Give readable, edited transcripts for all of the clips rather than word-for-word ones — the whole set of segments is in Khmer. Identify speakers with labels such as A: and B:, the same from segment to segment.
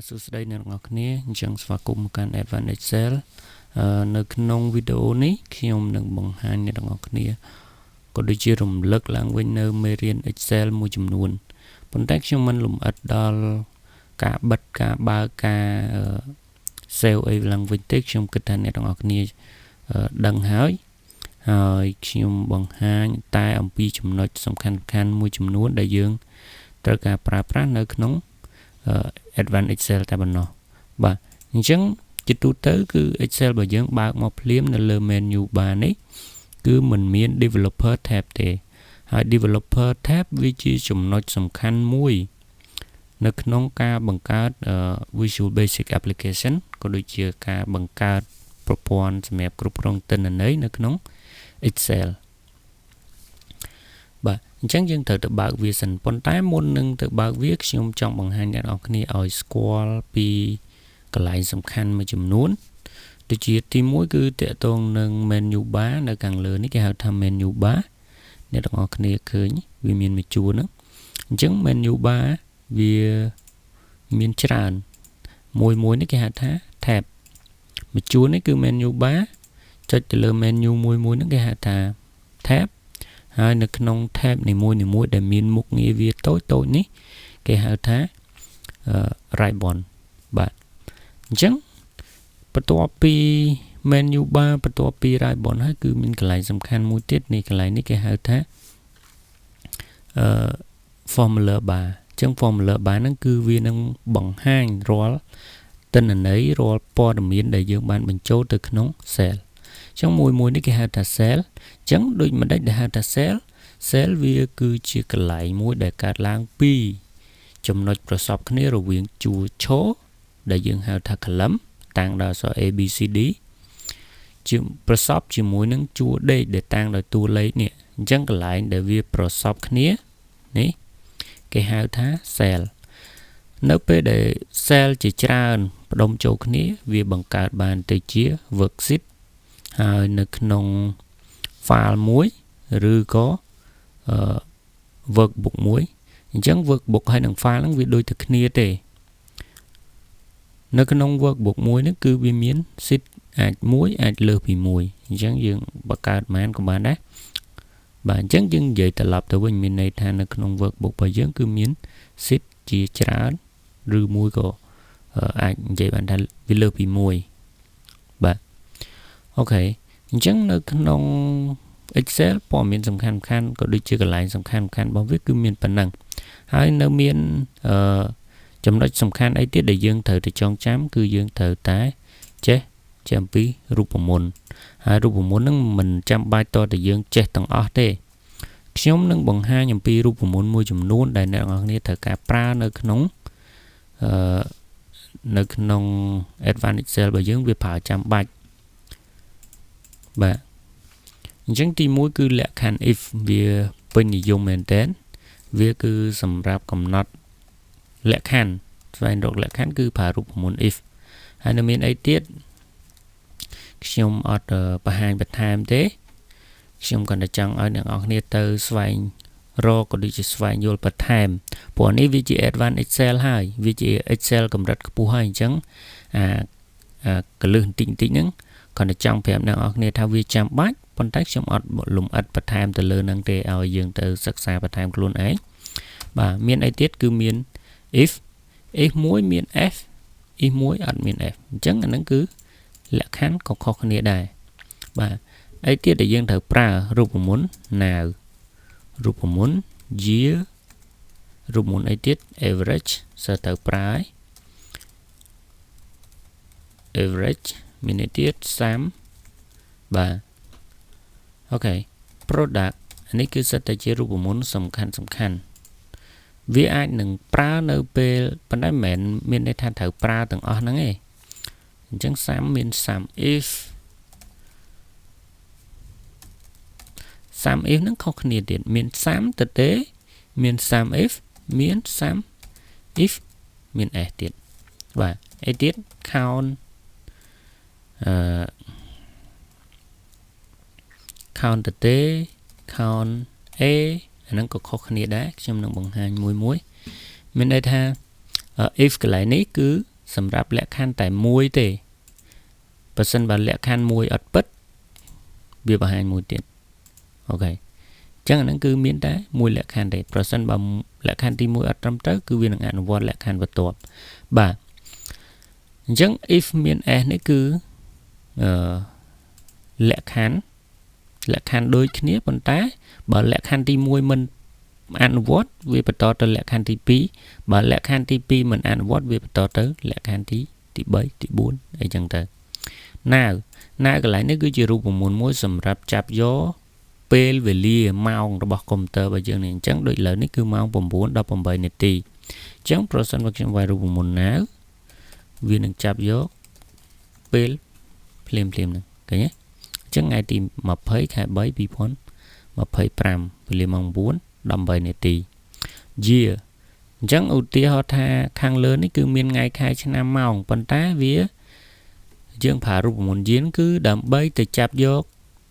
A: សួស្តីអ្នកទាំងអស់គ្នាអញ្ចឹងស្វាគមន៍មកកាន់ Advanced Excel នៅក្នុងវីដេអូនេះខ្ញុំនឹងបង្ហាញអ្នកទាំងអស់គ្នាក៏ដូចជារំលឹកឡើងវិញនៅមេរៀន Excel មួយចំនួនប៉ុន្តែខ្ញុំមិនលម្អិតដល់ការបិទការបើកការ save អីឡើងវិញទេខ្ញុំគិតថាអ្នកទាំងអស់គ្នាដឹងហើយខ្ញុំបង្ហាញតែអំពីចំណុចសំខាន់មួយចំនួនដែលយើងត្រូវការប្រើប្រាស់នៅក្នុងAdvanced Excel តែប៉ុណ្ណោះបាទអញ្ចឹងជាទូទៅគឺ Excel របស់យើងបើកមកភ្លាមនៅលើ menu bar នេះគឺមិនមាន developer tab ទេហើយ developer tab វាជាចំណុចសំខាន់មួយនៅក្នុងការបង្កើត Visual Basic Application ក៏ដូចជាការបង្កើតប្រព័ន្ធសម្រាប់គ្រប់គ្រងទិន្នន័យនៅក្នុង Excel បាទអញ្ចឹងយើងត្រូវទៅបើកវាសិនប៉ុន្តែមុននឹងទៅបើកវាខ្ញុំចង់បង្ហាញអ្នកនរគ្នាឲ្យស្គាល់ពីកន្លែងសំខាន់មួយចំនួនដូចជាទី1គឺតកតងនឹង menu bar នៅខាងលើនេះគេហៅថា menu bar អ្នកនរគ្នាឃើញវាមានមួយជួរហ្នឹងអញ្ចឹង menu bar វាមានច្រើនមួយនេះគេហៅថា tab មួយជួរនេះគឺ menu bar ចុចទៅលើ menu មួយហ្នឹងគេហៅថា tab ហើយនៅក្នុង tab នីមួយដែលមានមុខងារវាតូចនេះគេហៅថា ribbon បាទអញ្ចឹងបន្ទាប់ពី menu bar បន្ទាប់ពី ribbon ហើយគឺមានកន្លែងសំខាន់មួយទៀតនេះកន្លែងនេះគេហៅថា formula bar អញ្ចឹង formula bar ហ្នឹងគឺវានឹងបង្ហាញរាល់ទិន្នន័យរាល់ព័ត៌មានដែលយើងបានបញ្ចូលទៅក្នុង cell អញ្ចឹងមួយនេះគេហៅថា cell អញ្ចឹងដូចមិនដេចដែលហៅថា cell វាគឺជាកន្លែងមួយដែលកើតឡើងពីចំណុចប្រសពគ្នារវាងជួរឈរដែលយើងហៅថា column តាំងដោយអក្សរ A B C D ជាប្រសពជាមួយនឹងជួរដេកដែលតាំងដោយតួលេខនេះអញ្ចឹងកន្លែងដែលវាប្រសពគ្នានេះគេហៅថា cell នៅពេលដែល cell ជាច្រើនផ្ដុំចូលគ្នាវាបង្កើតបានទៅជា worksheet ហើយនៅក្នុង file មួយឬក៏ workbook មួយអញ្ចឹង workbook ហើយនឹង file ហ្នឹងវាដូចតែគ្នាទេនៅក្នុង workbook មួយហ្នឹងគឺវាមាន sheet អាចលើសពីមួយអញ្ចឹងយើងបង្កើតបានក៏បានដែរបាទអញ្ចឹងយើងនិយាយត្រឡប់ទៅវិញមានន័យថានៅក្នុង workbook របស់យើងគឺមាន sheet ជាច្រើនឬមួយក៏អាចនិយាយបានថាវាលើសពីមួយបាទអូខេអញ្ចឹងនៅក្នុង Excel ព័ត៌មានសំខាន់ក៏ដូចជាកន្លែងសំខាន់របស់វាគឺមានប៉ុណ្ណឹងហើយនៅមានចំណុចសំខាន់អីទៀតដែលយើងត្រូវទៅចងចាំគឺយើងត្រូវតែចេះអំពីរូបមន្តហើយរូបមន្តហ្នឹងមិនចាំបាច់តតែយើងចេះទាំងអស់ទេខ្ញុំនឹងបង្ហាញអំពីរូបមន្តមួយចំនួនដែលអ្នកនរគ្នាត្រូវការប្រើនៅក្នុងAdvanced Excel របស់យើងវាប្រើចាំបាច់បាទអញ្ចឹងទី1គឺលក្ខខណ្ឌ if វាពេញនិយមមែនតើវាគឺសម្រាប់កំណត់លក្ខខណ្ឌស្វែងរកលក្ខខណ្ឌគឺប្រើរូបមន្ត if ហើយនៅមានអីទៀតខ្ញុំអត់បង្ហាញបន្ថែមទេខ្ញុំគាត់តែចង់ឲ្យអ្នកនរគ្នាទៅស្វែងរកក៏ដូចជាស្វែងយល់បន្ថែមព្រោះនេះវាជា Advanced Excel ហើយវាជា Excel កម្រិតខ្ពស់ហើយអញ្ចឹងកលឹះបន្តិចហ្នឹងគាត់តែចង់ប្រាប់អ្នកនរគ្នាថាវាចាំបាច់ប៉ុន្តែខ្ញុំអត់លំអិតបន្ថែមទៅលើហ្នឹងទេឲ្យយើងទៅសិក្សាបន្ថែមខ្លួនឯងបាទមានអីទៀតគឺមាន if មួយមាន f if មួយអត់មាន f អញ្ចឹងអាហ្នឹងគឺលក្ខខណ្ឌក៏ខុសគ្នាដែរបាទអីទៀតដែលយើងត្រូវប្រើរូបមន្ត now រូបមន្ត year រូបមន្តអីទៀត average សើត្រូវប្រើហើយ average មានអីទៀត sum បាទអូខេ product នេះគឺសិតតែជារូបមន្តសំខាន់វាអាចនឹងប្រើនៅពេលប៉ុន្តែមិនមែនមានន័យថាត្រូវប្រើទាំងអស់ហ្នឹងទេអញ្ចឹង sum មាន sum if ហ្នឹងខុសគ្នាទៀតមាន sum ទៅទេមាន sum if មាន sum if មាន s ទៀតបាទអីទៀត count count ទៅទេ count a អាហ្នឹងក៏ខុសគ្នាដែរខ្ញុំនឹងបង្ហាញមួយមានន័យថា if កន្លែងនេះគឺសម្រាប់លក្ខខណ្ឌតែមួយទេបើសិនបើលក្ខខណ្ឌមួយអត់ពិតវាបង្ហាញមួយទៀតអូខេអញ្ចឹងអាហ្នឹងគឺមានតែមួយលក្ខខណ្ឌទេប្រសិនបើលក្ខខណ្ឌទី1អត់ត្រឹមត្រូវគឺវានឹងអនុវត្តលក្ខខណ្ឌបន្ទាប់បាទអញ្ចឹង if មាន s នេះគឺលក្ខខណ្ឌដូចគ្នាប៉ុន្តែបើលក្ខខណ្ឌទី1មិនអនុវត្តវាបន្តទៅលក្ខខណ្ឌទី2បើលក្ខខណ្ឌទី2មិនអនុវត្តវាបន្តទៅលក្ខខណ្ឌទី3ទី4អីចឹងទៅnow កន្លែងនេះគឺជារូបមន្តមួយសម្រាប់ចាប់យកពេលវេលាម៉ោងរបស់កុំព្យូទ័ររបស់យើងនេះអញ្ចឹងដូចឥឡូវនេះគឺម៉ោង 9:18 នាទីអញ្ចឹងប្រសិនបើខ្ញុំវាយរូបមន្ត now វានឹងចាប់យកពេលភ្លាមហ្នឹងឃើញទេអញ្ចឹងថ្ងៃទី20 ខែ 3 2025 វេលាម៉ោង 9:18 នាទី year អញ្ចឹងឧទាហរណ៍ថាខាងលើនេះគឺមានថ្ងៃខែឆ្នាំម៉ោងប៉ុន្តែវាយើងប្រើរូបមន្ត year គឺដើម្បីទៅចាប់យក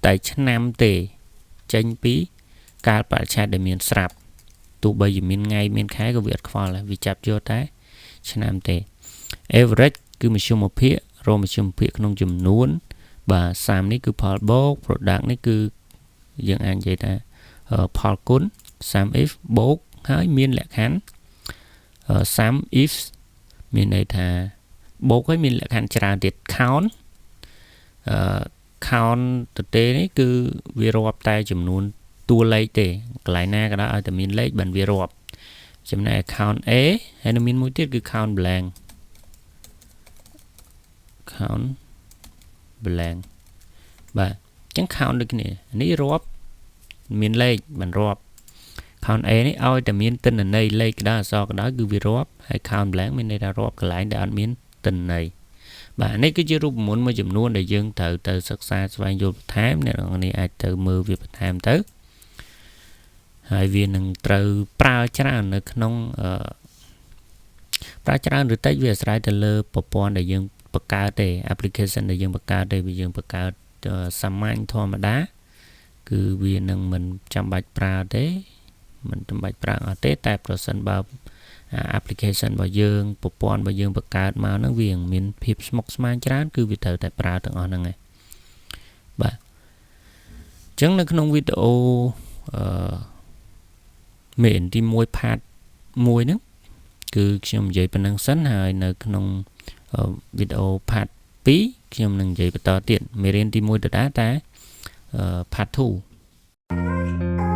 A: តែឆ្នាំទេចេញពីកាលបរិច្ឆេទដែលមានស្រាប់ទោះបីជាមានថ្ងៃមានខែក៏វាអត់ខ្វល់ដែរវាចាប់យកតែឆ្នាំទេ average គឺមធ្យមភាគរកមធ្យមភាគក្នុងចំនួនបាទ30នេះគឺផលបូក product នេះគឺយើងអាចនិយាយថាផលគុណ sum if បូកហើយមានលក្ខខណ្ឌsum if មានន័យថាបូកហើយមានលក្ខខណ្ឌច្រើនទៀត count count ទៅទេនេះគឺវារាប់តែចំនួនតួលេខទេកន្លែងណាក៏ដោយឲ្យតែមានលេខបានវារាប់ចំណែក count A ហើយនឹងមានមួយទៀតគឺ count blank បាទអញ្ចឹង count ដូចគ្នានេះរាប់មានលេខបានរាប់ count A នេះឲ្យតែមានទិន្នន័យលេខក្តៅអក្សរក្តៅគឺវារាប់ហើយ count blank មានន័យថារាប់កន្លែងដែលអត់មានទិន្នន័យបាទនេះគឺជារូបមន្តមួយចំនួនដែលយើងត្រូវទៅសិក្សាស្វែងយល់បន្ថែមអ្នកនរគ្នាអាចទៅមើលវាបន្ថែមទៅហើយវានឹងត្រូវប្រើច្រើននៅក្នុងប្រើច្រើនឬតិចវាអាស្រ័យទៅលើប្រព័ន្ធដែលយើងបង្កើតទេ application ដែលយើងបង្កើតទេវាយើងបង្កើតសាមញ្ញធម្មតាគឺវានឹងមិនចាំបាច់ប្រើទេមិនចាំបាច់ប្រើអត់ទេតែប្រសិនបើapplication របស់យើងប្រព័ន្ធរបស់យើងបង្កើតមកហ្នឹងវាមានភាពស្មុគស្មាញច្រើនគឺវាត្រូវតែប្រើទាំងអស់ហ្នឹងឯងបាទអញ្ចឹងនៅក្នុងវីដេអូមេនទី1 part 1ហ្នឹងគឺខ្ញុំនិយាយប៉ុណ្្នឹងសិនហើយនៅក្នុងវីដេអូ part 2ខ្ញុំនឹងនិយាយបន្តទៀតមេរៀនទី1ដដែលតែ part 2